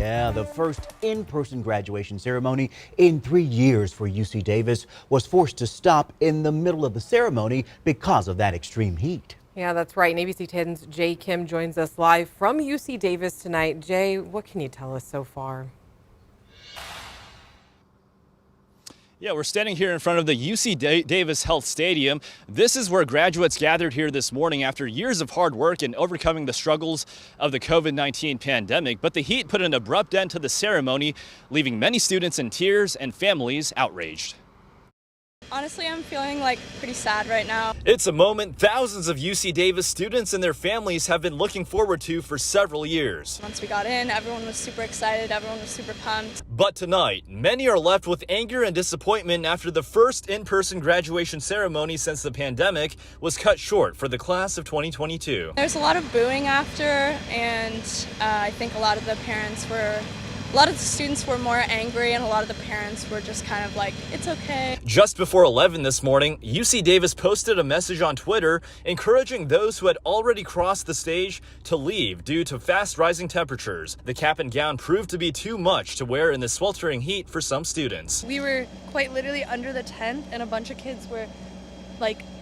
Yeah, the first in-person graduation ceremony in 3 years for UC Davis was forced to stop in the middle of the ceremony because of that extreme heat. Yeah, that's right. And ABC 10's Jay Kim joins us live from UC Davis tonight. Jay, what can you tell us so far? Yeah, we're standing here in front of the UC Davis Health Stadium. This is where graduates gathered here this morning after years of hard work and overcoming the struggles of the COVID-19 pandemic. But the heat put an abrupt end to the ceremony, leaving many students in tears and families outraged. Honestly, I'm feeling pretty sad right now. It's a moment thousands of UC Davis students and their families have been looking forward to for several years. Once we got in, everyone was super excited, everyone was super pumped. But tonight, many are left with anger and disappointment after the first in-person graduation ceremony since the pandemic was cut short for the class of 2022. There's a lot of booing after, and I think a lot of the students were more angry, and a lot of the parents were just kind of like, it's okay. Just before 11 this morning, UC Davis posted a message on Twitter encouraging those who had already crossed the stage to leave due to fast rising temperatures. The cap and gown proved to be too much to wear in the sweltering heat for some students. We were quite literally under the tent, and a bunch of kids were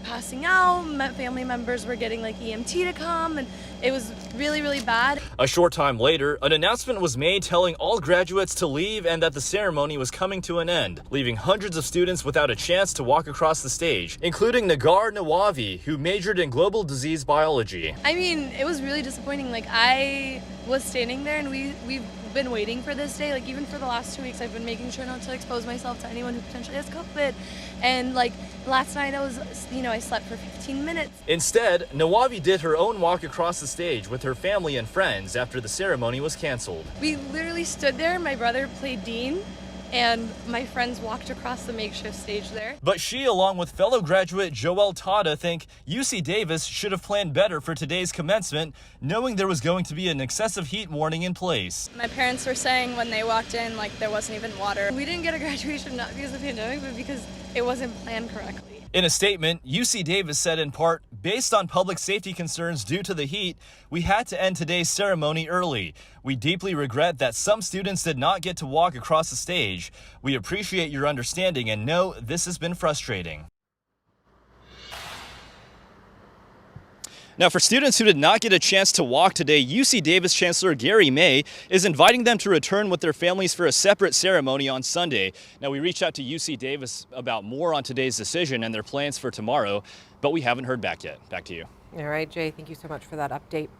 passing out. Family members were getting EMT to come, and it was really bad. A short time later, an announcement was made telling all graduates to leave and that the ceremony was coming to an end, leaving hundreds of students without a chance to walk across the stage, including Nagar Nawavi, who majored in global disease biology. I mean, it was really disappointing. I was standing there, and we've been waiting for this day. Even for the last 2 weeks, I've been making sure not to expose myself to anyone who potentially has COVID. And last night, I slept for 15 minutes. Instead, Nawavi did her own walk across the stage with her family and friends after the ceremony was canceled. We literally stood there. My brother played Dean, and my friends walked across the makeshift stage there. But she, along with fellow graduate Joel Tada, think UC Davis should have planned better for today's commencement, knowing there was going to be an excessive heat warning in place. My parents were saying when they walked in, there wasn't even water. We didn't get a graduation not because of the pandemic, but because it wasn't planned correctly. In a statement, UC Davis said in part, based on public safety concerns due to the heat, we had to end today's ceremony early. We deeply regret that some students did not get to walk across the stage. We appreciate your understanding and know this has been frustrating. Now, for students who did not get a chance to walk today, UC Davis Chancellor Gary May is inviting them to return with their families for a separate ceremony on Sunday. Now, we reached out to UC Davis about more on today's decision and their plans for tomorrow, but we haven't heard back yet. Back to you. All right, Jay, thank you so much for that update.